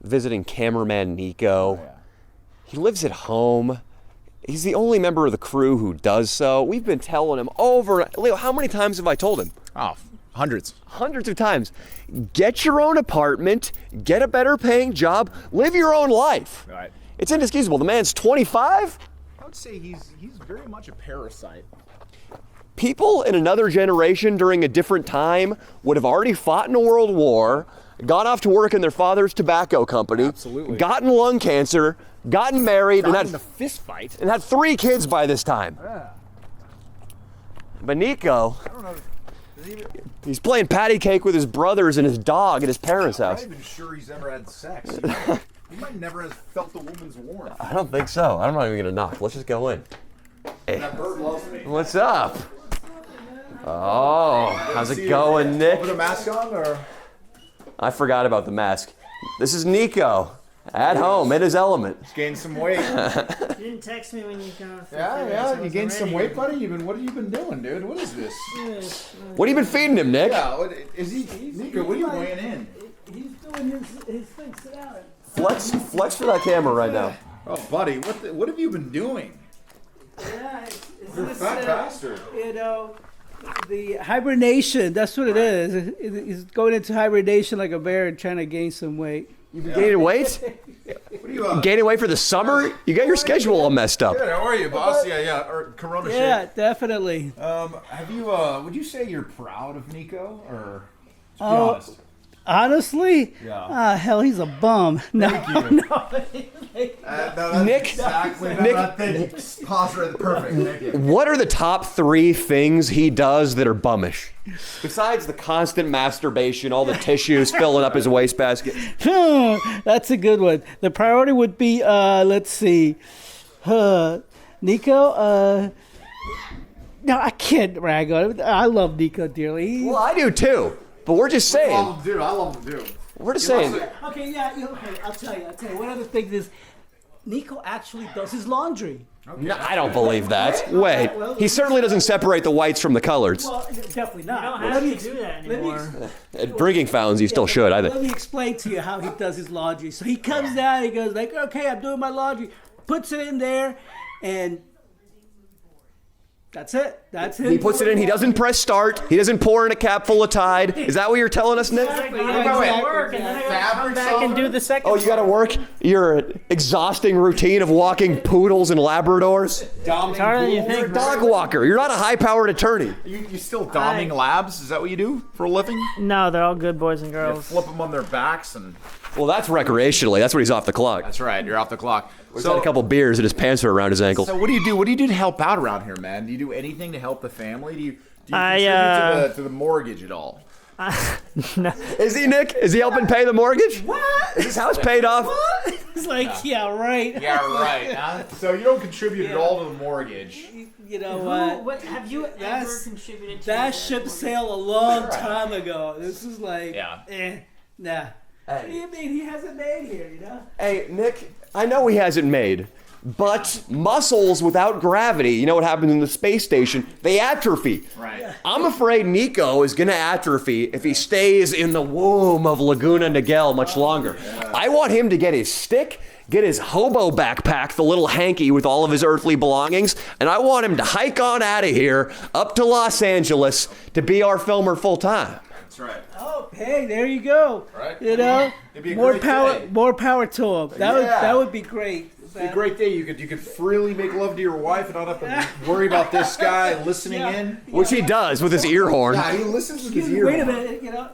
visiting cameraman Nico. Oh, yeah. He lives at home. He's the only member of the crew who does so. We've been telling him over. Leo, how many times have I told him? Oh, hundreds. Hundreds of times. Get your own apartment, get a better paying job, live your own life. Right. It's inexcusable. The man's 25. I would say he's very much a parasite. People in another generation during a different time would have already fought in a world war, gone off to work in their father's tobacco company, Absolutely. gotten lung cancer, gotten married, Got and in a had, fist fight. and had 3 kids by this time. Yeah. But Nico, I don't know. he's playing patty cake with his brothers and his dog at his parents' I'm house. not even sure he's ever had sex. He might never have felt a woman's warmth. I don't think so. I'm not even gonna knock. Let's just go in. Hey, That bird loves me. what's up? Oh, how's it going, Nick? With a mask on, or? I forgot about the mask. This is Nico, at home, in his element. Gained some weight. You didn't text me when you got. Yeah. You gained some weight, buddy. What have you been doing, dude? What is this? What have you been feeding him, Nick? Yeah. Is he? Nico, what are you weighing in? He's doing his thing. Sit down. Flex for that camera right now. Oh, buddy, what have you been doing? Yeah, You're a fat bastard. you know, the hibernation. That's what it is. He's going into hibernation like a bear and trying to gain some weight. You been gaining weight? What are you? Gaining weight for the summer? You got your schedule all messed up. Good. How are you, boss? Yeah. Or Corona Yeah, shake. definitely. Have you? Would you say you're proud of Nico, or? To be Oh, honest. Honestly, Yeah. hell, he's a bum. No, Nick, Nick, Pause right. Perfect. Thank you. what are the top 3 things he does that are bummish? Besides the constant masturbation, all the tissues filling up his wastebasket. that's a good one. The priority would be, let's see, Nico. No, I can't rag on him. I love Nico dearly. Well, I do too. But we're just saying. I love him, dude. We're just saying. Okay, yeah, okay. I'll tell you. One other thing is, Nico actually does his laundry. No, I don't believe that. Wait, he certainly doesn't separate the whites from the colors. Well, definitely not. You don't Let have me to do that let me anymore. At drinking fountains, you still should, I think. Let me explain to you how he does his laundry. So he comes down, he goes like, okay, I'm doing my laundry, puts it in there, and that's it. That's it. He puts it in, he doesn't press start, he doesn't pour in a cap full of Tide. Is that what you're telling us, Nick? Like, Yeah, I gotta exactly. work, and then I gotta come Fabric back and do softener? the second. Oh, you gotta work your exhausting routine of walking poodles and Labradors? It's harder than you You're a think. dog walker, you're not a high-powered attorney. You still doming labs? Is that what you do for a living? No, they're all good boys and You girls. flip them on their backs and. Well, that's recreationally, that's when he's off the clock. That's right. You're off the clock. He's had a couple beers and his pants are around his ankles. So what do you do? What do you do to help out around here, man? Do you do anything to help the family? Do you I, contribute to the mortgage at all? Is he, Nick? Is he helping pay the mortgage? What? Is his house paid off? It's like, yeah, right. Yeah, right. Huh? So you don't contribute at all to the mortgage. You know what? What have you ever That's- contributed to That the ship mortgage? sailed a long time ago. This is like, Yeah. nah. Hey. What do you mean? He hasn't made here, you know? Hey, Nick, I know he hasn't made, but muscles without gravity, you know what happens in the space station? They atrophy. Right. I'm afraid Nico is going to atrophy if he stays in the womb of Laguna Niguel much longer. I want him to get his stick, get his hobo backpack, the little hanky with all of his earthly belongings, and I want him to hike on out of here up to Los Angeles to be our filmer full time. That's right. Oh, hey, there you go. Right. You know, It'd be a more great power, day. more power to him. That would be great. It'd be a great day. You could freely make love to your wife and not have to worry about this guy listening in. Which he does with his ear horn. Yeah, he listens with his Excuse me, ear. wait a horn. minute. You know,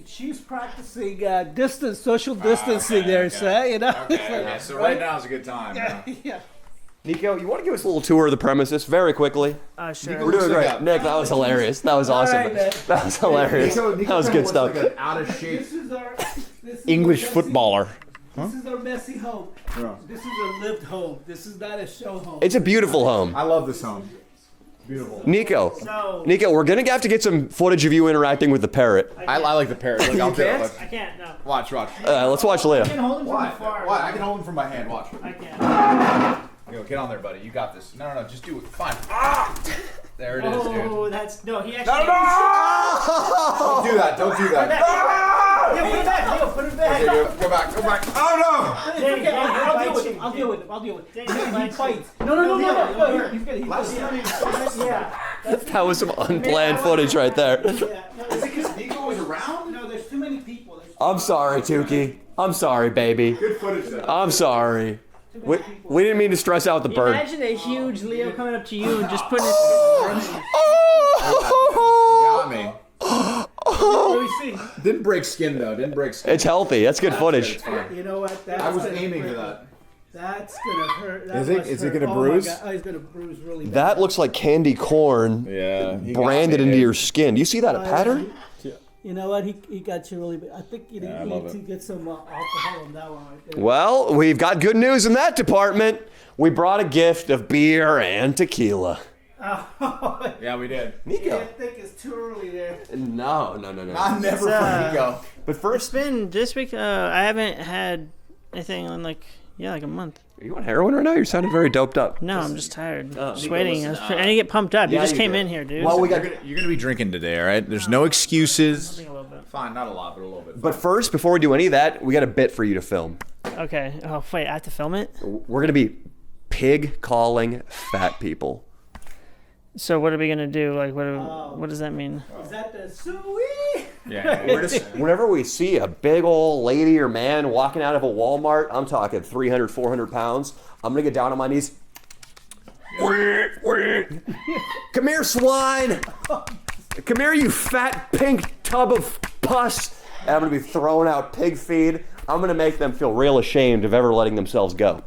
she's practicing social distancing there, so you know. Okay, so right now is a good time. Yeah. Nico, you want to give us a little tour of the premises very quickly? Sure. We're doing Looks like great. a- Nick, that was hilarious. That was awesome. right, man. That was hilarious. Nico That was kinda good looks stuff. Like an out of shape This is our this is English our messy- footballer. This is our messy home. Yeah. This is a lived home. This is not a show home. It's a beautiful home. I love this home. Beautiful. Nico, So we're going to have to get some footage of you interacting with the parrot. I like the parrot. Look, I'll do it. I can't. No. Watch. Let's watch I can Leah. hold him from Why? afar. Why? I can hold him from my hand. Watch. I can't. Get on there, buddy. You got this. No. Just do it. Fine. There it is, dude. Oh, that's no. He actually. Don't do that. Don't do that. Leo, put it back. Leo, put it back. Go back, go back. Oh Danny, I'll deal with him. I'll deal with him. I'll deal with him. He fights. No. He's good. Yeah. That was some unplanned footage right there. no! Is it because Nico was around? No, there's too many people. I'm sorry, Tukey. I'm sorry, baby. Good footage though. I'm sorry. We didn't mean to stress out the bird. Imagine a huge Leo coming up to you and just putting his. Got me. Let me see. Didn't break skin though. Didn't break skin. It's healthy. That's good footage. You know what? I was aiming for that. That's gonna hurt. That Is it? must Is it hurt. gonna Oh my bruise? God. Oh, he's gonna bruise really bad. That looks like candy corn Yeah. branded into your skin. Do you see that, a pattern? You know what? He got you really bad. I think you I need love to it. get some alcohol on that one right there. Well, we've got good news in that department. We brought a gift of beer and tequila. Oh, Yeah, we did. I Nico. think it's too early there. No. Not never for uh, Nico. But It's first, been this week. I haven't had anything in like a month. are you on heroin right now? You sounded very doped up. No, I'm just tired. Just Nico, waiting. listen, I need to get pumped up. yeah, you just you came do. in here, dude. Well, we got. You're gonna be drinking today, all right? There's no excuses. a little bit. Fine, not a lot, but a little bit. But first, before we do any of that, we got a bit for you to film. Okay. Oh wait, I have to film it. We're gonna be pig calling fat people. So what are we gonna do? Like, what does that mean? Is that the suey? Yeah. We're just, whenever we see a big old lady or man walking out of a Walmart, I'm talking 300, 400 pounds, I'm gonna get down on my knees. Come here, swine! Come here, you fat pink tub of pus! And I'm gonna be throwing out pig feed. I'm gonna make them feel real ashamed of ever letting themselves go.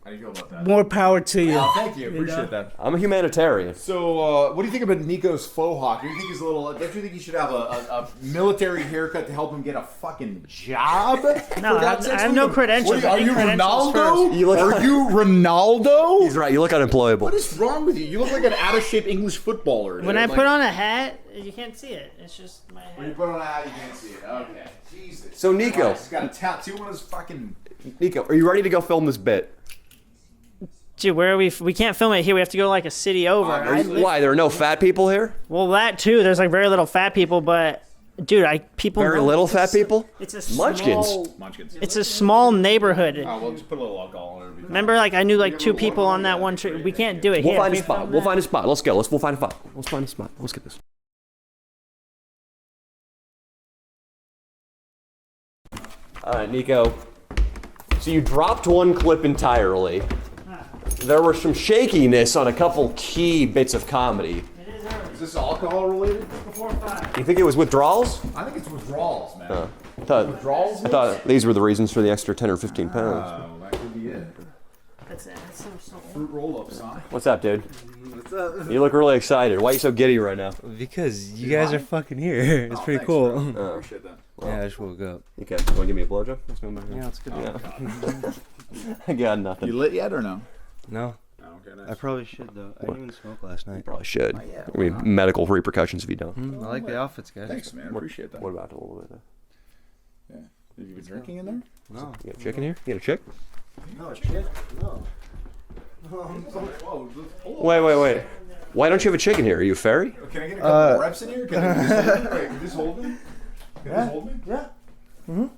How do you feel about that? More power to you. Oh, thank you. Appreciate that. I'm a humanitarian. So, what do you think about Nico's faux hawk? Do you think he's a little? Don't you think he should have a military haircut to help him get a fucking job? No, I have no credentials. Are I need you credentials Ronaldo? You look- Are you Ronaldo? He's right, you look unemployable. What is wrong with you? You look like an out of shape English footballer. When I put on a hat, you can't see it. It's just my When you hat. put on a hat, you can't see it. Okay. Jesus. So, Nico. He's got a tattoo on his fucking. Nico, are you ready to go film this bit? Dude, where are we? We can't film it here. We have to go like a city over. Why, there are no fat people here? Well, that too. There's like very little fat people, but dude, people. Very know- little fat people? It's a small, Munchkins. Munchkins. It's a small neighborhood. Oh, well, just put a little alcohol in it. Remember, like I knew like 2 people on that one tree. We can't do it We'll here. find a Can we spot. film We'll that? find a spot. Let's go. We'll find a spot. Let's find a spot. Let's get this. All right, Nico. So you dropped one clip entirely. There was some shakiness on a couple key bits of comedy. Is this alcohol related? You think it was withdrawals? I think it's withdrawals, man. I thought these were the reasons for the extra 10 or 15 pounds. Oh, that could be it. That's so Fruit roll-ups, huh? What's up, dude? What's up? You look really excited. Why are you so giddy right now? Because you guys are fucking here. It's pretty cool. Appreciate that. Yeah, I just woke up. Okay, you want to give me a blowjob? Let's go back here. Yeah, it's good. I got nothing. You lit yet or no? No, Oh, okay, nice. I probably should though. I didn't even smoke last night. Probably should. I mean, medical repercussions if you don't. I like the outfits, guys. Thanks, man. Appreciate that. What about a little bit? Yeah. Have you been drinking in there? No, You got a chick in here? You got a chick? no shit. No. Whoa, Wait. Why don't you have a chick in here? Are you a fairy? Can I get a couple reps in here? Can you just hold me? Can you just hold me? Yeah. Oh,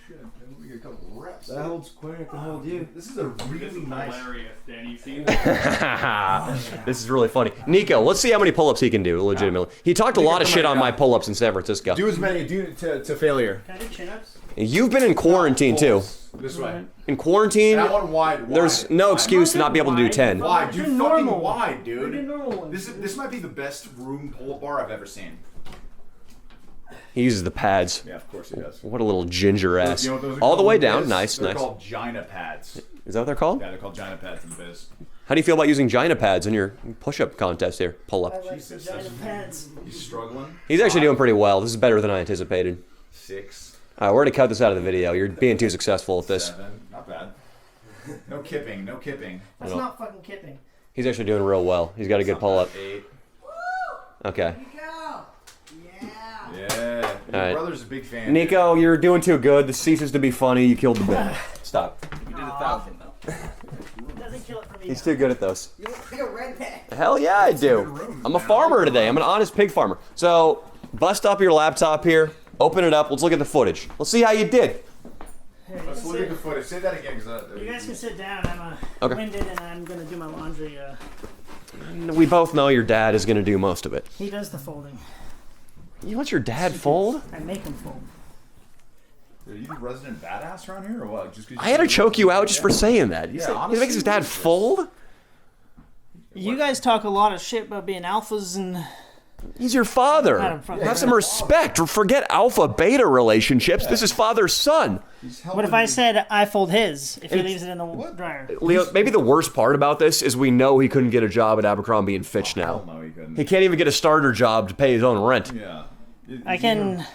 shit. Let me get a couple reps. That holds Quinn. I can hold you. This is a really nice. Hilarious, Danny. You've seen This is really funny. Nico, let's see how many pull-ups he can do, legitimately. He talked a lot of shit on my pull-ups in San Francisco. Do as many. Do it to failure. Can I do chin-ups? You've been in quarantine, too. This way. In quarantine, And I want wide. there's no excuse to not be able to do 10. Wide, dude. Do Fucking normal. wide, Do dude. normal ones. This might be the best room pull-up bar I've ever seen. He uses the pads. Yeah, of course he does. What a little ginger ass. You know what those are All the called way in the down. biz? Nice, They're nice. called Gina pads. Is that what they're called? Yeah, they're called Gina pads in the biz. How do you feel about using Gina pads in your push-up contest here? Pull-up. Jesus, he's struggling. He's actually doing pretty well. This is better than I anticipated. 6, All right, we're going to cut this out of the video. You're being too successful at this. 7. Not bad. No kipping. No kipping. That's not fucking kidding. He's actually doing real well. He's got a good pull-up. 8. Okay. Yeah. Your right. brother's a big fan. Nico, you're doing too good. This ceases to be funny. You killed the bit. Stop. You did 1,000 though. Doesn't kill it for me. He's too good at those. Hell yeah, I do. I'm a farmer today. I'm an honest pig farmer. So, bust up your laptop here. Open it up. Let's look at the footage. Let's see how you did. Let's look at the footage. Say that again, because You guys can sit down. I'm Okay. winded and I'm gonna do my laundry. We both know your dad is going to do most of it. He does the folding. You let your dad fold? I make him fold. Are you the resident badass around here, or what? Just 'cause I had to choke you out just for saying that. Yeah, He honestly, makes his dad fold? You guys talk a lot of shit about being alphas and He's your father. Not in front of Have me. some respect. Forget alpha-beta relationships. This is father-son. what if I said I fold his if he leaves it in the dryer? Leo, maybe the worst part about this is we know he couldn't get a job at Abercrombie & Fitch now. No, he couldn't. He can't even get a starter job to pay his own rent. Yeah. I can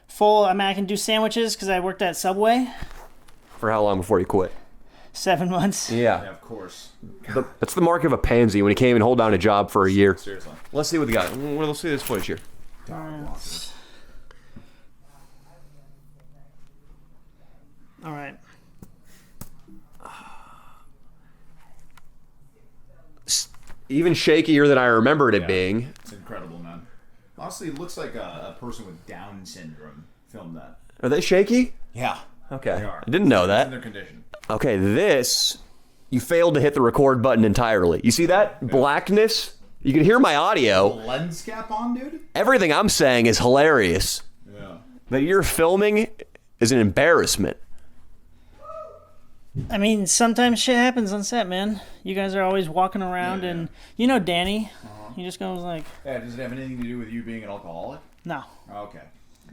fold. I mean, I can do sandwiches because I worked at Subway For how long before you quit? 7 months. Yeah, Yeah. of course. That's the mark of a pansy when he can't even hold down a job for a year. Seriously. Let's see what we got. Let's see this footage here. All right. Even shakier than I remembered it being. It's incredible, man. Honestly, it looks like a person with Down syndrome filmed that. Are they shaky? Yeah. Okay. They are. I didn't know In that. their condition. Okay, this, you failed to hit the record button entirely. You see that? Blackness? You can hear my audio. Lens cap on, dude? Everything I'm saying is hilarious. Yeah. That you're filming is an embarrassment. I mean, sometimes shit happens on set, man. You guys are always walking around, and you know Danny. He just goes like, Yeah, does it have anything to do with you being an alcoholic? no, Okay.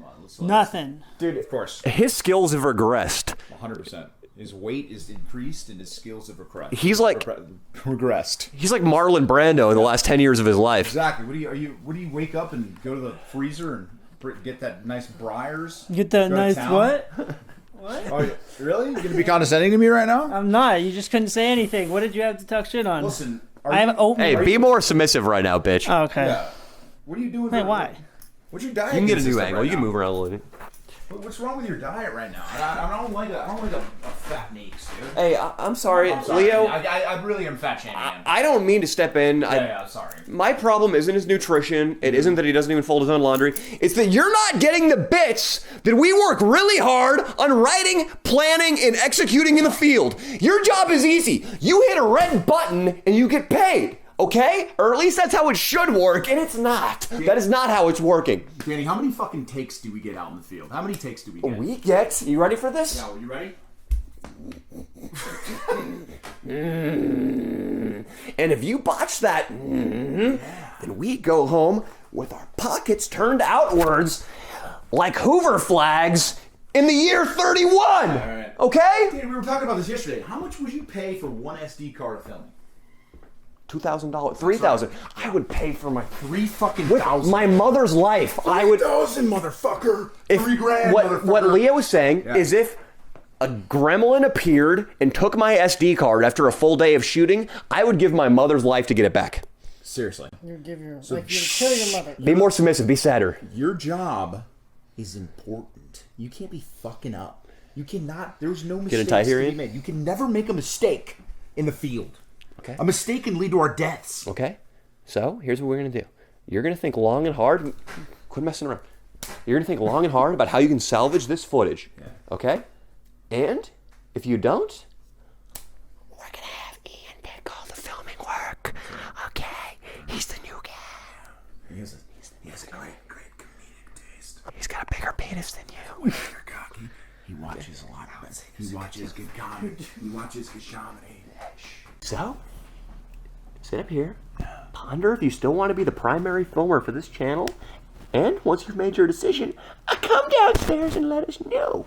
Well, nothing. Dude, of course. His skills have regressed. 100%. His weight is increased and his skills have regressed. He's like regressed. he's like Marlon Brando in the last 10 years of his life. Exactly. What do you wake up and go to the freezer and get that nice Breyers? Get that Go to nice town? what? Oh, yeah. Really? You gonna be condescending to me right now? I'm not. You just couldn't say anything. What did you have to talk shit on? Listen. I have oatmeal. Hey, be more submissive right now, bitch. Oh, okay. Yeah. What are you doing? Wait, why? What's your diet? You can get a new consist of angle. right You can now? move around a little bit. What's wrong with your diet right now? I don't like a fat neeks, dude. Hey, I'm sorry, I'm sorry. Leo. I really am fat shaming him. I don't mean to step in. Yeah, sorry. My problem isn't his nutrition. It isn't that he doesn't even fold his own laundry. It's that you're not getting the bits that we work really hard on writing, planning, and executing in the field. Your job is easy. You hit a red button and you get paid. Okay? Or at least that's how it should work, and it's not. That is not how it's working. Danny, how many fucking takes do we get out in the field? How many takes do we get? We get. You ready for this? Now, are you ready? And if you botch that, then we go home with our pockets turned outwards like Hoover flags in the year 31. right. Okay? Danny, we were talking about this yesterday. How much would you pay for one SD card of filming? $2,000, $3,000. I would pay for my $3,000. my mother's life. I would. $3,000, motherfucker. If, $3,000, what motherfucker. Leo was saying is if a gremlin appeared and took my SD card after a full day of shooting, I would give my mother's life to get it back. Seriously. You give your like you kill your mother. Be more submissive. Be sadder. Your job is important. You can't be fucking up. You cannot. There's no mistakes it tight here, to be Ian? made. You can never make a mistake in the field. Okay. A mistake can lead to our deaths. Okay? So, here's what we're going to do. You're going to think long and hard. Quit messing around. You're going to think long and hard about how you can salvage this footage. Okay? And if you don't, we're going to have Ian pick all the filming work. Okay? He's the new guy. He has a great comedic taste. He's got a bigger penis than you. You're cocky. He watches a lot of it. He watches good comedy. He watches good comedy. So, sit up here, ponder if you still want to be the primary filmer for this channel, and once you've made your decision, come downstairs and let us know.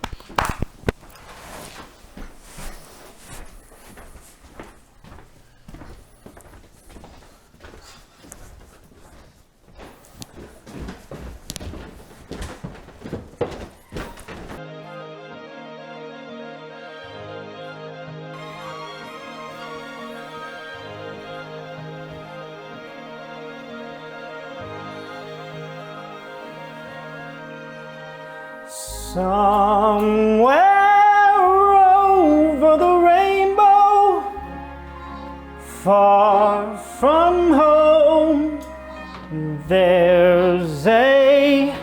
Somewhere over the rainbow, far from home, there's a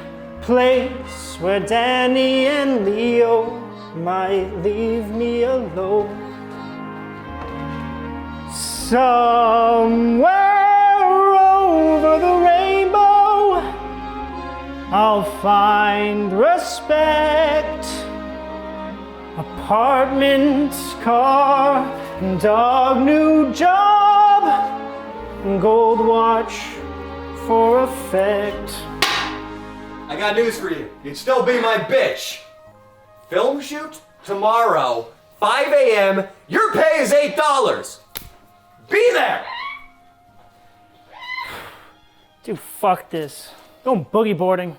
place Swear Danny and Leo might leave me alone. Somewhere over the rainbow, I'll find respect. Apartment, car, dog, new job, gold watch for effect. I got news for you. You'd still be my bitch. Film shoot tomorrow, 5 a.m. Your pay is $8. Be there. Dude, fuck this. Going boogie boarding.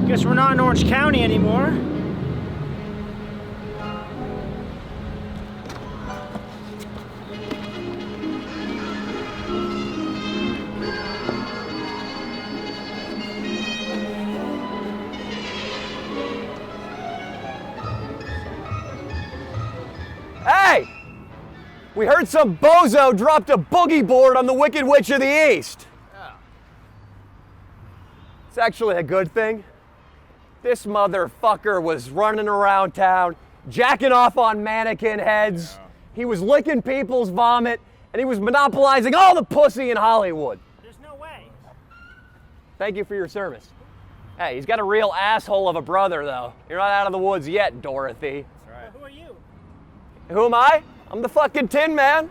Guess we're not in Orange County anymore. Hey! We heard some bozo dropped a boogie board on the Wicked Witch of the East. It's actually a good thing. This motherfucker was running around town, jacking off on mannequin heads. Yeah. He was licking people's vomit, and he was monopolizing all the pussy in Hollywood. There's no way. Thank you for your service. Hey, he's got a real asshole of a brother, though. You're not out of the woods yet, Dorothy. That's right. Who are you? Who am I? I'm the fucking Tin Man.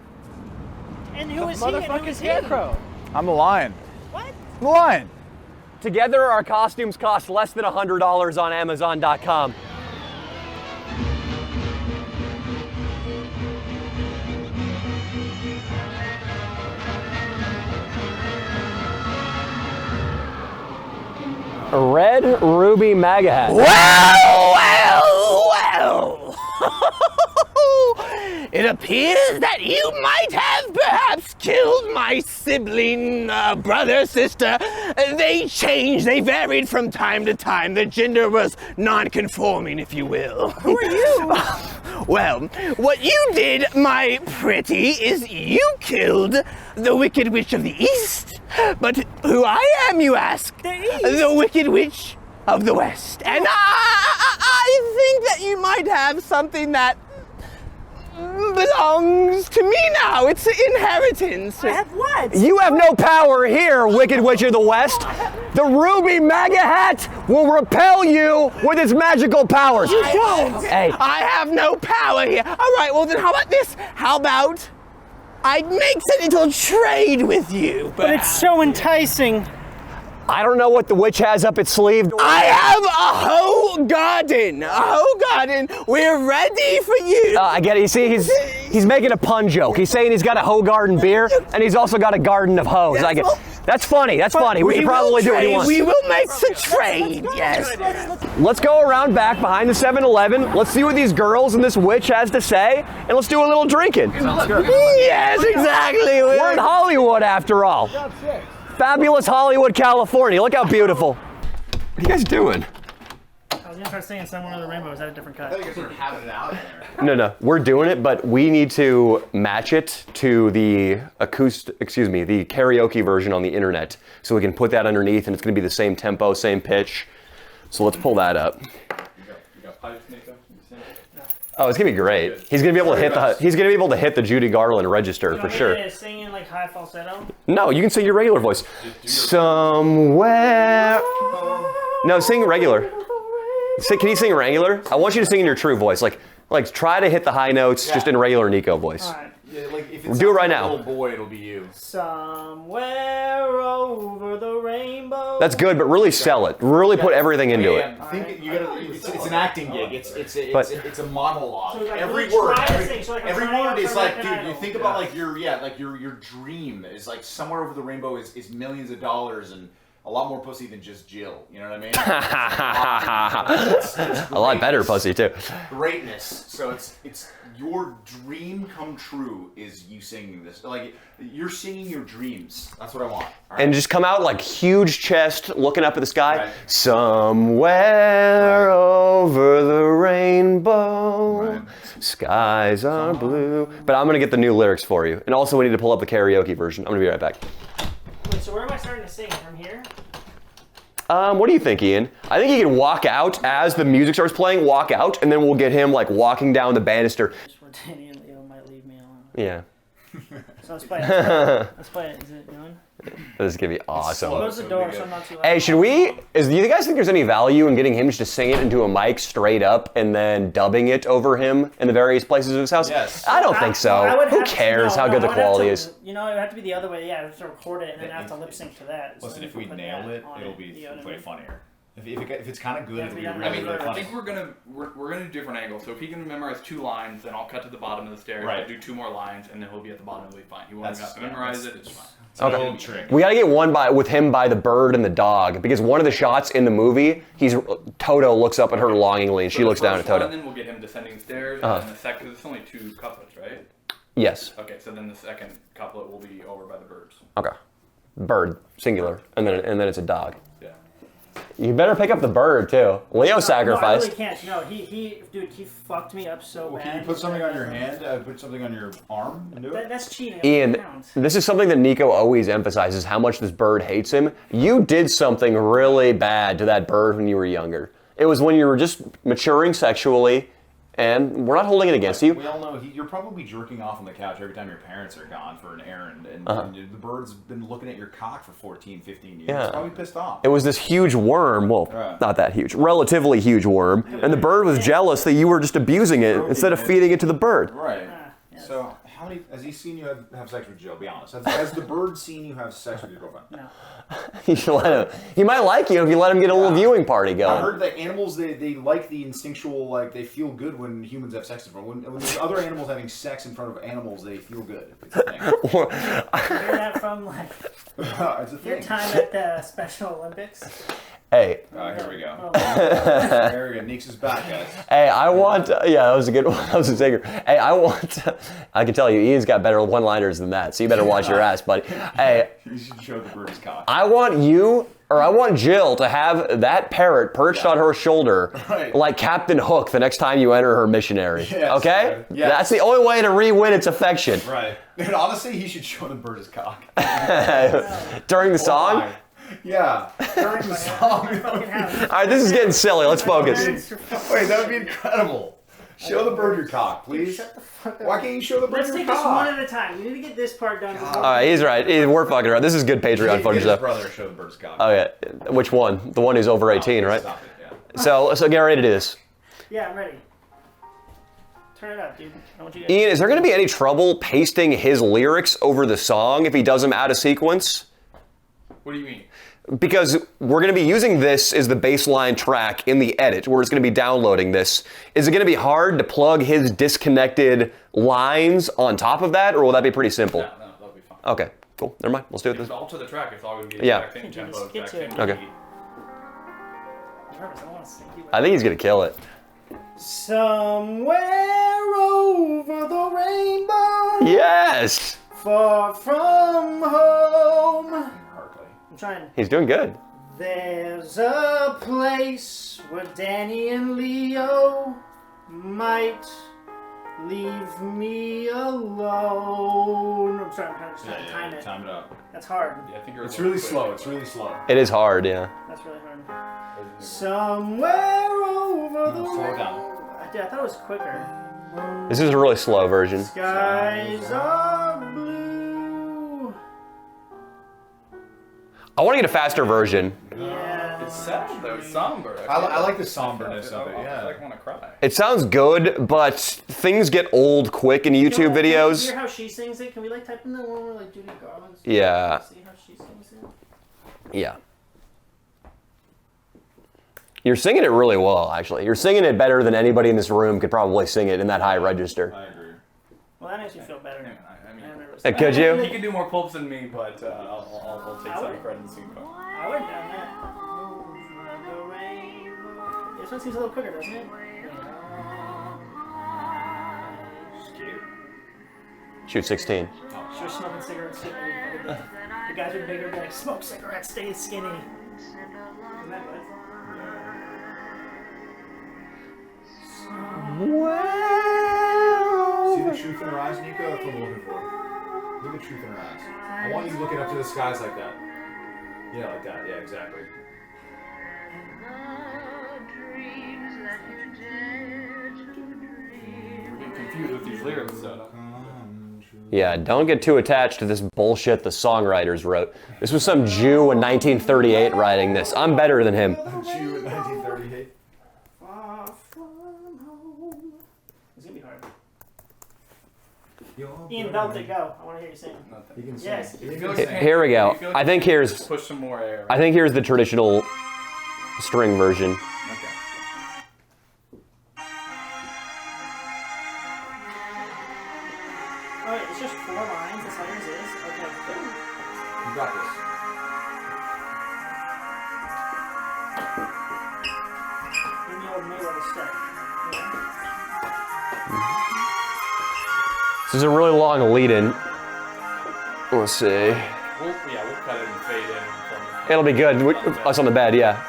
And who is he? Motherfucking Scarecrow. I'm the Lion. What? I'm the Lion. Together, our costumes cost less than $100 on Amazon.com. A red ruby MAGA hat. Well. It appears that you might have perhaps killed my sibling, brother, sister. They changed, they varied from time to time. The gender was non-conforming, if you will. Who are you? Well, what you did, my pretty, is you killed the Wicked Witch of the East. But who I am, you ask? The East? The Wicked Witch of the West. And I think that you might have something that belongs to me now. It's inheritance. I have what? You have no power here, Wicked Witch of the West. The ruby MAGA hat will repel you with its magical powers. You don't. Hey, I have no power here. All right, well then how about this? How about I make a little trade with you? But it's so enticing. I don't know what the witch has up its sleeve. I have a whole garden. We're ready for you. I get it. You see, he's making a pun joke. He's saying he's got a hoe garden beer, and he's also got a garden of hoes. I get. That's funny. That's funny. We can probably do what he wants. We will make the trade. Yes. Let's go around back behind the 7-Eleven. Let's see what these girls and this witch has to say, and let's do a little drinking. Yes, exactly. We're in Hollywood, after all. Fabulous Hollywood, California. Look how beautiful. What are you guys doing? I was gonna start singing Somewhere Over the Rainbow. Is that a different cut? I think you're having it out there. No, we're doing it, but we need to match it to the the karaoke version on the internet, so we can put that underneath, and it's gonna be the same tempo, same pitch. So let's pull that up. You got pipes, Nico? You sing it? Oh, it's gonna be great. He's gonna be able to hit the Judy Garland register for sure. Singing like high falsetto. No, you can sing your regular voice. Somewhere. No, sing regular. Can you sing regular? I want you to sing in your true voice. Like try to hit the high notes just in regular Nico voice. All right. like if it's Do it right a now. little boy, it'll be you. Somewhere over the rainbow. That's good, but really sell it. Really put everything into it. Think you gotta. It's an acting gig. But- It's a monologue. So, like, every really word, try to every, sing, so, like, I'm every trying word to is turn like, like dude. an You idol. think about like your dream is like somewhere over the rainbow is millions of dollars and a lot more pussy than just Jill. You know what I mean? It's A lot better pussy too. greatness. So it's your dream come true is you singing this. Like you're singing your dreams. That's what I want. All right? And just come out like huge chest, looking up at the sky. Right. Somewhere over the rainbow, Right. skies are blue. But I'm gonna get the new lyrics for you. And also we need to pull up the karaoke version. I'm gonna be right back. Wait, so where am I starting to sing? From here? What do you think, Ian? I think he can walk out as the music starts playing, walk out, and then we'll get him like walking down the banister. Just where Danny and Leo might leave me alone. Yeah, So let's play it. Let's play it. Is it going? this is gonna be awesome. Close the door so I'm not too loud. Hey, should we? Do you guys think there's any value in getting him just to sing it into a mic straight up and then dubbing it over him in the various places of his house? Yes. I don't think so. I would Who have to- cares no, how no, good the I would have quality to- is? You know, it would have to be the other way. Yeah, I have to record it and then I have to lip sync to that. So Listen, then if we put nail that it, on it'll it, be you know what I way mean? funnier. If it's kind of good, Yeah, it'll be yeah, really, I really mean, I funny. think we're gonna do different angles. So if he can memorize 2 lines, then I'll cut to the bottom of the stairs. Right. I'll do 2 more lines, and then he'll be at the bottom. It'll be fine. He won't That's- have to memorize it. It's fine. It's a little trick. We gotta get one with him by the bird and the dog because one of the shots in the movie, Toto looks up at her longingly and she looks down at First one, Toto. then we'll get him descending the stairs, Uh-huh. and then the second. Because it's only 2 couplets, right? Yes. Okay, so then the second couplet will be over by the birds. Okay. Bird, singular, and then it's a dog. Yeah. You better pick up the bird too. Leo No, I sacrificed. really can't. No, dude, he fucked me up so Well, bad. can you put something on your hand? Put something on your arm and do it. That's cheating. Ian, That counts. this is something that Nico always emphasizes, how much this bird hates him. You did something really bad to that bird when you were younger. It was when you were just maturing sexually, and we're not holding it against you. We all know you're probably jerking off on the couch every time your parents are gone for an errand, and, and the bird's been looking at your cock for 14, 15 years. Yeah. He's probably pissed off. It was this huge worm, well, Right. not that huge, relatively huge worm, and the bird was jealous that you were just abusing it instead of feeding it to the bird. Right. yes. So, how many has he seen you have sex with Jill? Be honest. Has the bird seen you have sex with your girlfriend? No. You should let him. He might like you if you let him get a little viewing party I going. heard that animals they like the instinctual, like they feel good when humans have sex in front. When there's other animals having sex in front of animals, they feel good. It's a thing. You hear that from like It's a your thing. time at the Special Olympics? Hey, Here we go. Oh, There we go. Neeks is back, guys. hey, I want. Yeah, that was a good one. That was a singer. Hey, I want. I can tell you, Ian's got better one-liners than that, so you better watch your ass, buddy. Hey, You should show the bird his cock. I want you, or I want Jill to have that parrot perched on her shoulder, Right. like Captain Hook the next time you enter her missionary. Yes, Okay? right. Yes. That's the only way to re-win its affection. Right. And honestly, he should show the bird his cock. During the song? Why? Yeah. During the song. fucking house. All right, this is getting silly. Let's focus. Wait, that would be incredible. Show the bird your cock, please. Shut the fuck up. Why can't you show the bird Let's your take this one cock? at a time. We need to get this part done. Before All right, he's right. We're fucking around. This is good Patreon Get footage his stuff. brother to show the bird his cock. Oh yeah, which one? The one who's over 18, right? Stop it, yeah. So get ready to do this. Yeah, I'm ready. Turn it up, dude. I want you to. Ian, is there going to be any trouble pasting his lyrics over the song if he does them out of sequence? What do you mean? Because we're going to be using this as the baseline track in the edit. We're just going to be downloading this. Is it going to be hard to plug his disconnected lines on top of that, or will that be pretty simple? No, that'll be fine. Okay, cool. Never mind. Let's do it If this. it's all to the track, it's all going to be the Yeah. exact same Can you tempo, just get exact to same it? Okay. beat. I'm nervous. I don't want to sing. I think he's going to kill it. Somewhere over the rainbow, Yes! far from home. Hardly. I'm trying. He's doing good. There's a place where Danny and Leo might leave me alone. I'm sorry, I'm kind of just trying to time it. Time it up. That's hard. Yeah, I think you're a It's little really quick. slow. It's really slow. It is hard, yeah. That's really hard. Somewhere over the slow it down. I thought it was quicker. This is a really slow version. Skies are blue. I want to get a faster version. Yeah. It's sad though. It's somber. I like the somberness of it. I Yeah. like want to cry. It sounds good, but things get old quick in YouTube Can we videos. hear how she sings it? Can we like type in the one where like Judy Garland's? Yeah. See how she sings it? Yeah. You're singing it really well, actually. You're singing it better than anybody in this room could probably sing it in that high register. I agree. Well, that makes me feel better. I mean, Could you? he can do more pulps than me, but I'll take some credit and sing. I would have done that. The rainbow. This one seems a little quicker, doesn't it? It's cute. Shoot 16. She was smoking cigarettes too. The guys with bigger dicks smoke cigarettes, stay skinny. Isn't that good? See the truth in her eyes, Nico? That's what I'm looking for. Look at the truth in her eyes. I want you looking up to the skies like that. Yeah, like that. Yeah, exactly. We're getting confused with these lyrics, so. Yeah, don't get too attached to this bullshit the songwriters wrote. This was some Jew in 1938 writing this. I'm better than him. Jew in 1938. Far from home. It's gonna be hard. Ian, belt it, go. I want to hear you sing. You can sing. Yes. If you feel like saying- Here we go. if you feel like I think here's push some more air. I think here's the traditional string version. Okay. Oh, wait, it's just 4 lines. That's all yours is. Okay, cool. You got this. In the old Mayweather step. This is a really long lead-in. Let's see. We'll cut it and fade in from. It'll be good. Us on the bed, yeah.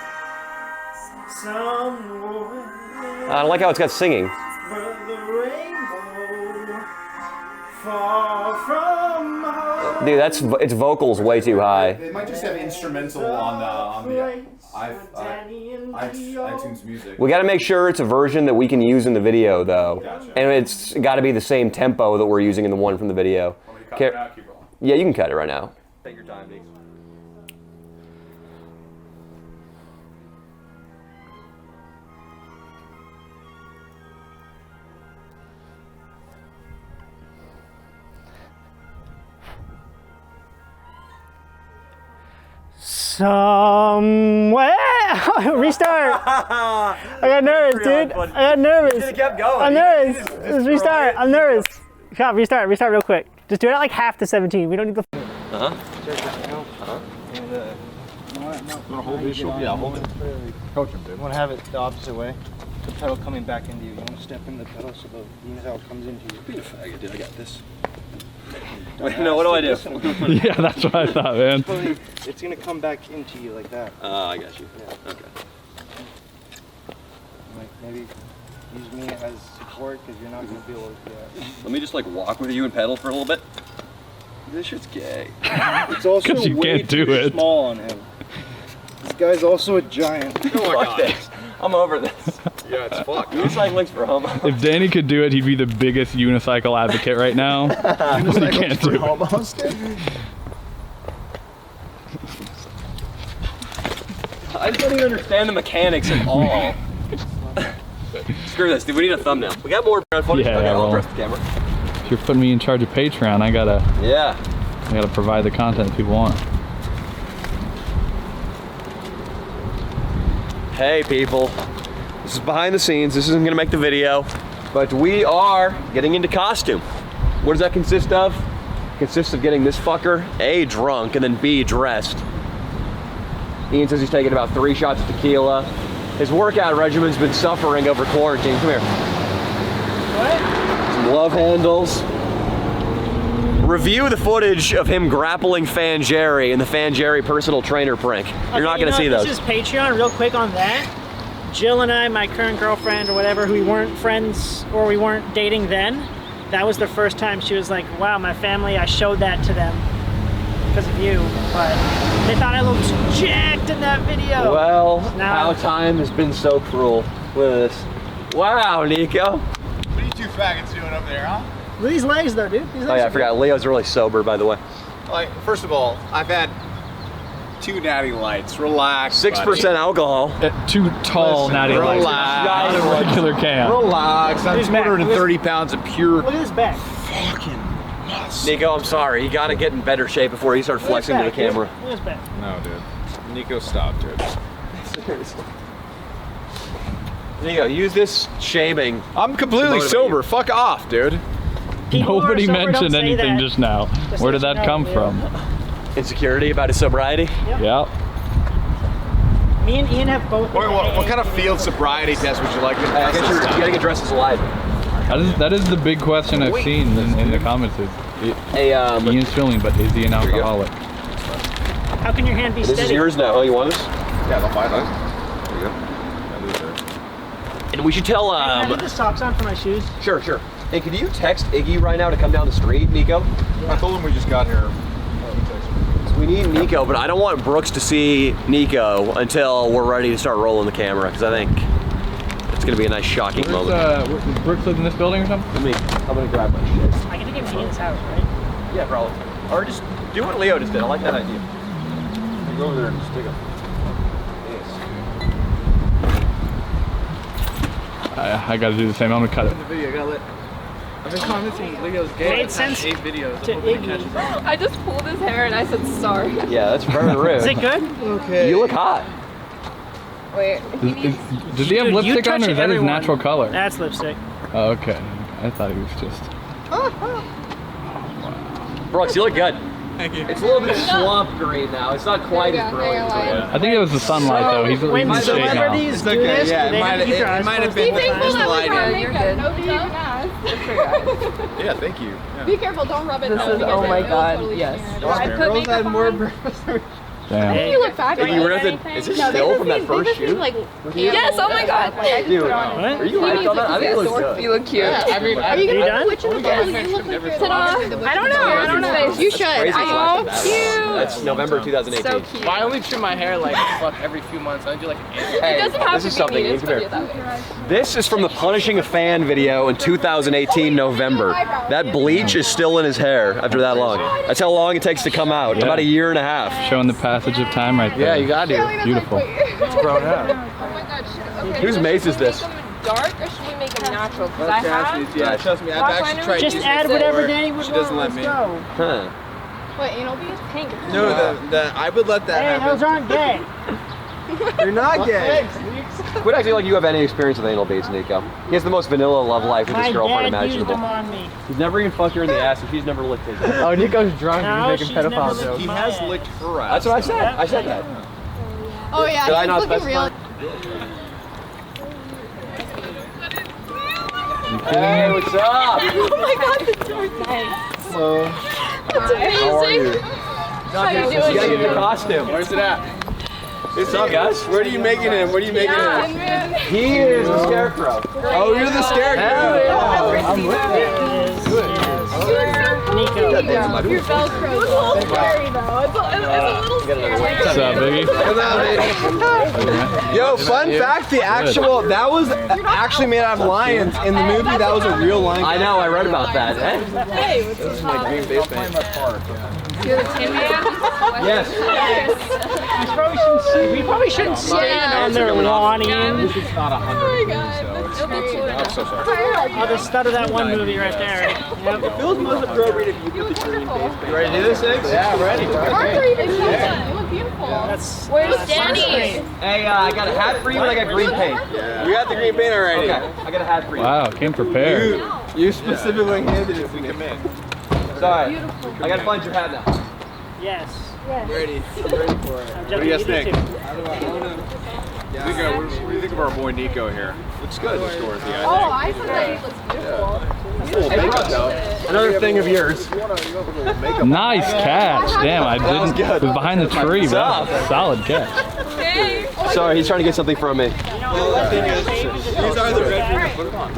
Somewhere I like how it's got singing. where the rainbow far from home. Dude, its vocals way too high. They might just have instrumental on the iTunes Music. We got to make sure it's a version that we can use in the video, though. Gotcha. And it's got to be the same tempo that we're using in the one from the video. Want me to cut Ca- it out? Keep rolling. Yeah, you can cut it right now. Take your time, Nick. Somewhere. Restart. I got nervous, dude. I got nervous. Kept going. I'm nervous. Let's restart. I'm nervous. Come, restart real quick. Just do it at like half to 17. We don't need the. Hold it. Coach him, dude. You want to have it the opposite way. The pedal coming back into you. You want to step in the pedal so the unit out comes into you. Be a faggot, dude. I got this. Wait, no, what do I do? Yeah, that's what I thought, man. It's going to come back into you like that. I got you. Yeah. Okay. Like maybe use me as support because you're not going to be able to do that. Let me just like walk with you and pedal for a little bit. This shit's gay. It's also 'Cause you way can't do too it. small on him. This guy's also a giant. Fuck this. I'm over this. Yeah, it's fucked. Unicycling's for homo. If Danny could do it, he'd be the biggest unicycle advocate right now. But he can't do it. I don't even understand the mechanics at all. Screw this, dude. We need a thumbnail. We got more footage. Yeah, okay, I'll well. press the camera. If you're putting me in charge of Patreon, I gotta Yeah. provide the content people want. Hey, people. This is behind the scenes. This isn't gonna make the video, but we are getting into costume. What does that consist of? It consists of getting this fucker A, drunk, and then B, dressed. Ian says he's taking about 3 shots of tequila. His workout regimen's been suffering over quarantine. Come here. What? Some glove handles. Review the footage of him grappling Fan Jerry in the Fan Jerry personal trainer prank. You're not gonna see those. This is Patreon, real quick on that. Jill and I, my current girlfriend or whatever, who we weren't friends or we weren't dating then, that was the first time she was like, wow, my family, I showed that to them because of you, but they thought I looked jacked in that video. Well, Now- how time has been so cruel. Look at this. Wow, Nico. What are you two faggots doing up there, huh? Look at these legs though, dude. These Oh legs yeah, I are forgot. Leo's really sober, by the way. Like, first of all, I've had 2 natty lights. Relax. 6% alcohol. 2 tall natty lights. Relax. Not a regular can. Relax. I'm Who's back? 230 pounds of pure Look at his back. fucking nuts. Nico, I'm sorry. You gotta get in better shape before you start Look at his flexing to the back, dude. camera. Look at his back. No, dude. Nico, stop, dude. Nico, use this shaming. I'm completely Motivate sober. Fuck off, dude. People who are Nobody sober don't mentioned say anything that. just now. Just Where let did you that know, come yeah. from? Insecurity about his sobriety. Yeah. Me and Ian have both. Wait, what kind of field sobriety test would you like to You test? this time? gotta get dressed as a live. That is the big question I've seen in the comments. Is Hey, Ian's filming, but is he an you go. alcoholic? How can your hand be this steady? is yours now. Oh, you want this? Yeah, they'll find us. There you go. And we should tell, Can I put the socks on for my shoes? Sure. Hey, could you text Iggy right now to come down the street, Nico? I told him we just got here. We need Nico, but I don't want Brooks to see Nico until we're ready to start rolling the camera, because I think it's gonna be a nice shocking moment. Does Brooks live in this building or something? I'm gonna grab my shit. I can take him to Ian's house, right? Yeah, probably. Or just do what Leo just did. I like that idea. Go over there and just take a. I gotta do the same. I'm gonna cut it. I've been commenting Leo's gay. Made sense 8 videos. to Iggy. I just pulled his hair and I said sorry. Yeah, that's very rude. Is it good? You look hot. Wait, he needs... Does he have Dude, you lipstick on, touch or is that his everyone. natural color? That's lipstick. Oh, okay. I thought he was just. Brooks, you look good. Thank you. It's a little bit swamp green now. It's not quite as brilliant. I think it was the sunlight though. He's When in the shade now. celebrities do this, yeah, do they have to keep their eyes closed Be the whole thankful time? that we brought You're makeup. good. Nobody even asked. Yeah, thank you. Yeah. Be careful, don't rub it. This though, is- because oh my it will God, totally yes. smear it. I put makeup on. Damn. You look fabulous. You realize that- is this still from that first shoot? Yes, oh my god. Dude, What? are you hyped on that? I think it looks good. You look cute. Are you Are you gonna done? switch in the photos? You look like you're ta-da. I don't know. You should. Crazy Oh, flash. cute. That's November 2018. So cute. I only trim my hair like every few months. I do like an Hey, It doesn't have this to is be something. me. It's Come here. put it that way. This is from the Punishing a Fan video in 2018 November. That bleach is still in his hair after that long. That's how long it takes to come out. Yeah. About a year and a half. Showing the passage of time right there. Yeah, you got to. Beautiful. It's grown up. Oh my god, shit. Okay. Whose mace is this? Should we make them dark or should we make them natural? Because I have. Yeah, trust me. I've Black actually liner? tried Just using add it whatever before. Danny would She want. doesn't let Let's me. go. Huh. What, anal beads? Pink. No, I would let that Hey, those aren't gay. You're not gay. Quit acting like you have any experience with anal beads, Nico. He has the most vanilla love life with My his girlfriend dad used imaginable. them on me. He's never even fucked her in the ass and she's never licked his. Oh, Nico's drunk. No, He's she's making never pedophile licked jokes. He my has ass. licked her ass. That's what I said. I said that. Oh yeah, Did I he's not looking specify? real. Hey, what's up? Oh my god, the door's nice. That's amazing. How are you? How you You gotta get doing? the costume. Where's it at? What's up, guys? Where are you making him? What are you making Yeah, him? man. He is the scarecrow. Oh, you're the scarecrow. I'm with Nico. Your Velcro. It's a little scary though. It's a little scary. What's up, Biggie? Yo, fun fact, the actual, that was actually made out of lions in the movie. That was a real lion. I know, I read about that. Hey, what's This is my Green Bay fan. You're the Tin Man? Yes. We probably shouldn't stand on their lawn, Ian. This is not 100 Oh my degrees, god. so it's It'll be cool. I'm so sorry. Oh, the stud of that one movie right there. Yep. It feels most appropriate if you put the Green Bay fan. You ready to do this, Eggs? Yeah, ready. Yours are even cute. You look beautiful. That's Where's Danny? Hey, I got a hat for you and I got green paint. We got the green paint already. Okay, I got a hat for you. Wow, came prepared. You specifically handed it if we come in. Sorry. I gotta find your hat now. yes. Ready. I'm ready for it. I'm What do you guys jumping think? into What do you think of our boy Nico here? Looks good, this Dorothy, I Oh, I thought that he looks beautiful. Hey, Brooks, another thing of yours. Nice catch. Damn, I didn't. It was behind the tree. What's Wow, up? solid catch. Hey. Sorry, he's trying to get something from me. These are the red people. Put them on.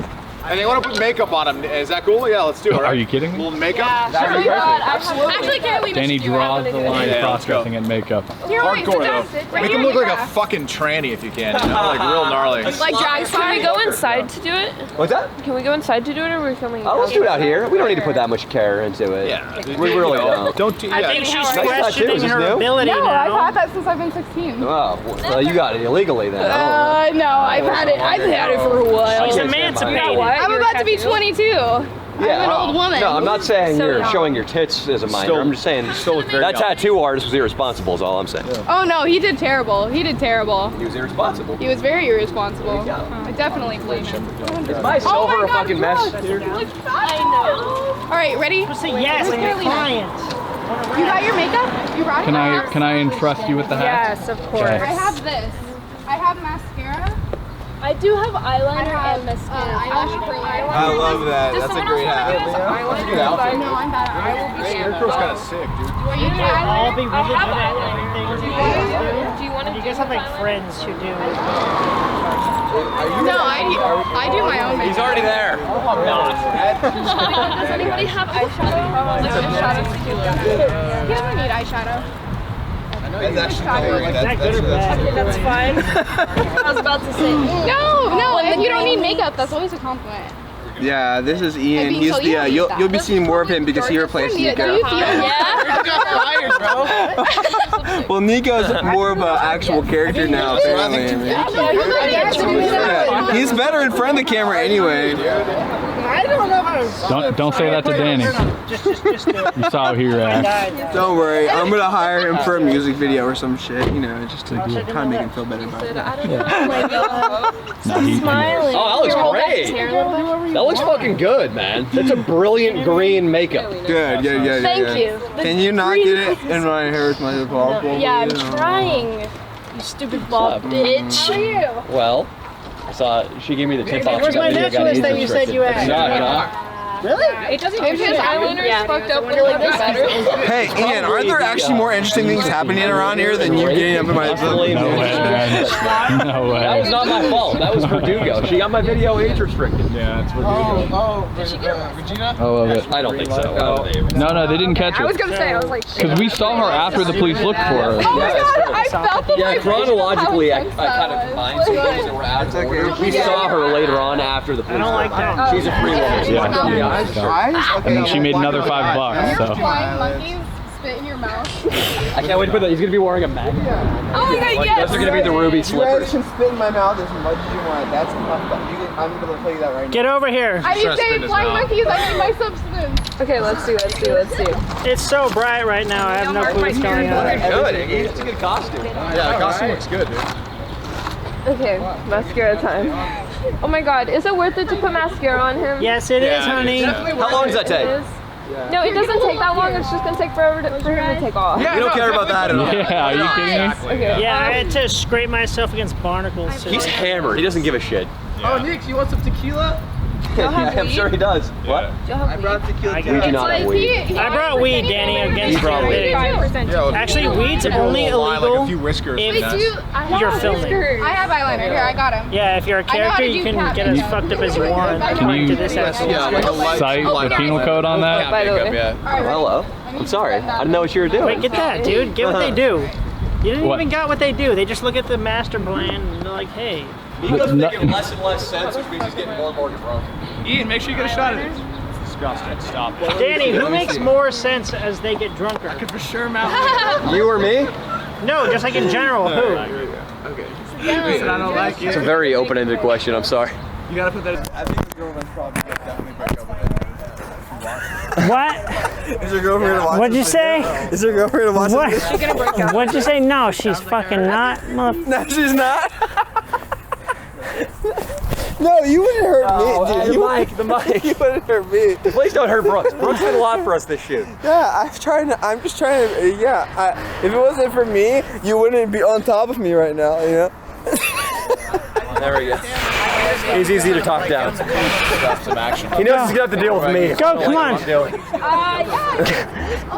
And they want to put makeup on him. Is that cool? Yeah, let's do it. Are you kidding me? Little makeup? Oh my god, I Actually, can't we Danny draws the line cross-dressing and makeup. Hardcore though. Make him look like a fucking tranny if you can, you know, like real gnarly. Like drag star. Can we go inside to do it? What's that? Can we go inside to do it, or are we filming? Oh, let's do it out here. We don't need to put that much care into it. Yeah. We really don't. I think she's Nice tattoo. questioning Is this her new? ability No, I've now. had that since I've been 16. Oh, well, you got it illegally then. I don't know. No, I've had it for a while. She's Okay, emancipated. I'm about to be 22. Yeah, I'm an old woman. No, I'm not saying So you're young. showing your tits as a minor. I'm just saying that tattoo artist was irresponsible is all I'm saying. Oh no, he did terrible. He did terrible. He was irresponsible. He was very irresponsible. I definitely blame him. Is my silver a fucking mess? I know. All right, ready? Say yes, I'm your client. You got your makeup? You brought it? Can I entrust you with the hat? Yes, of course. Okay. I have this. I have mascara. I do have eyeliner and mascara. Eyelash curler. I love that. That's a great hat. No, I'm bad. I will be Scarecrow's kind of sick, dude. You can all be really good at everything. Do you want to You guys have like friends who do. No, I do my own makeup. He's already there. Does anybody have eyeshadow? Like eyeshadow tequila. He doesn't need eyeshadow. That's actually Is that good or bad? That's fine. I was about to say. No, if you don't need makeup, that's always a compliment. Yeah, this is Ian. being He's so the you don't need you'll that. be seeing more of him because he replaced Do you Nico. feel Well, Nico's more of an actual character now, apparently. Yeah, he's better in front of the camera anyway. I don't know how to. Don't say that to Danny. Just You saw how he reacts. Don't worry, I'm gonna hire him for a music video or some shit, you know, just to kind of make him feel better about it. No, he- Smiling. Oh, that looks great. That looks fucking good, man. That's a brilliant green makeup. Good. Thank you. Can you not get it in my hair as much as possible? Yeah, I'm please? trying. You stupid bald bitch. Well, I saw she gave me the tip off. Where's my naturalist that you said you had? Really? It doesn't. If his eyeliner is fucked up, would it be better? Hey, Ian, aren't there actually more interesting things happening around here than you getting up in my Definitely No way, man. No way. That was not my fault. That was Verdugo. She got my video age restricted. Yeah, that's Regina? I love it. I don't think so. No, they didn't catch I was her. gonna say, I was like, Because we saw her after the police looked for her. oh my god, I felt the Yeah, vibration of chronologically, I how intense kind that of was. combined two things that were out of order. We saw her later on after the police. I don't like that. She's a free woman. Yeah. And then she made another $5. So. Flying monkeys spit in your mouth. I can't wait to put that. He's gonna be wearing a magnet. Oh my god, Like, yes! those are gonna be the ruby You guys slippers. can spit in my mouth as much as you want. That's enough. I'm gonna tell you that right now. Get over here. I didn't say flying monkeys, I need my substance. Okay, let's see. It's so bright right now. I have no clue what's going on. Good. It's a good costume. Yeah, the costume looks good, dude. Okay, mascara time. Oh my god, is it worth it to put mascara on him? Yes, it is, honey. How long does that take? It is. No, it doesn't take that long. It's just gonna take forever for him to take off. We don't care about that at all. Yeah, are you kidding me? Okay. Yeah, I had to scrape myself against barnacles. He's hammered. He doesn't give a shit. Oh, Nick, you want some tequila? I'm sure he does. What? I brought tequila. I We do not have weed. I brought weed, Danny, against He brought your weed. big. Actually, weed's only Like a illegal few whiskers. if and that's- you're filming. I have eyeliner, here, I got him. Yeah, if you're a I know how character, to you do can cat get as makeup. fucked up as you want Can according you- to this asshole. Yeah, like a light. Cite the penal code on that? By the way. Yeah. Oh, hello. I'm sorry. I didn't know what you were doing. Wait, get that, dude. Get what they do. You didn't What? even got what they do. They just look at the master plan and they're like, hey. Nico's making less and less sense, which means he's getting more and more drunk. Ian, make sure you get a shot of this. Disgusting. Stop it. Danny, who makes more sense as they get drunker? For sure, Mount. You or me? No, just like in general, who? I don't like It's a very open-ended question. I'm sorry. You gotta put that. I think the girlfriend's probably gonna definitely break up with him. What? Is your girlfriend gonna watch What'd you this say? video? Is your girlfriend gonna watch What? this video? What'd you say? No, she's fucking not. No, she's not. No, you wouldn't hurt me, dude. the mic, the mic. You wouldn't hurt me. Please don't hurt Brooks. Brooks did a lot for us this shoot. Yeah, I'm just trying to, if it wasn't for me, you wouldn't be on top of me right now, you know? There we go. He's easy to talk down. Some action. He knows he's gonna have to deal with me. Go, come on. I'm doing.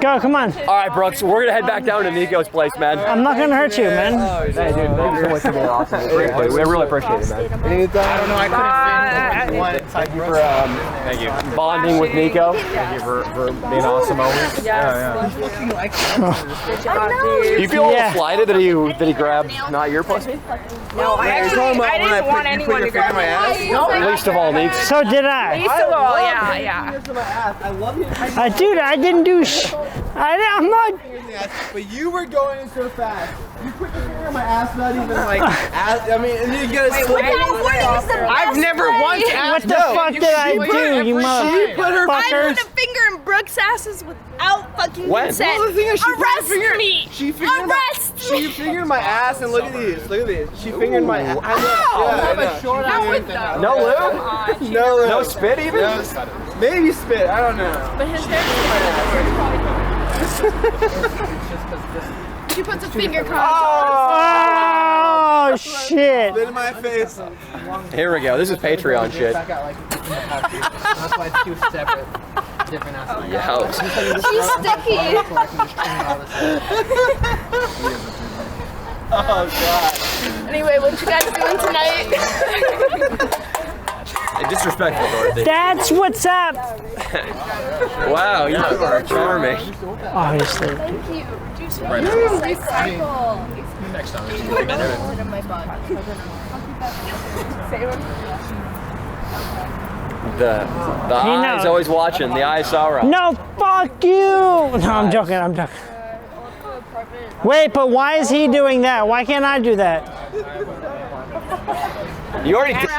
Go, come on. All right, Brooks, we're gonna head back down to Nico's place, man. I'm not gonna hurt you, man. Hey, dude, thank you so much for being awesome. We really appreciate it, man. I don't know, I couldn't fit one. Thank you for bonding with Nico. Thank you for being awesome always. Yes. Do you feel a little slighted that he grabbed not your pussy? No, I didn't want anyone to grab my ass. Least of all, Nico. So did I. Least of all, yeah. I love you. Dude, I didn't do I'm not. But you were going in so fast. You put your finger in my ass, not even like ass. I mean, and you get a slip. I've never once What asked. the fuck did I do, you motherfucker? I put a finger in Brooks' asses without fucking consent. Well, the thing is, Arrest me! She fingered my ass, and look at these. Look at these. She fingered my ass. I know. No lube? No lube. No spit even? No, maybe spit. I don't know. But his hair She puts a finger Oh, shit. Spit in my face. Here we go. This is Patreon shit. That's why it's two separate, different ass. Yeah. She's sticky. Oh god. Anyway, what you guys doing tonight? Disrespectful, Dorothy. That's what's up. Wow, you are charming. Obviously. Thank you. Recycle. Next time. The eye's always watching. The eye saw her. No, fuck you. No, I'm joking. Wait, but why is he doing that? Why can't I do that? You already did.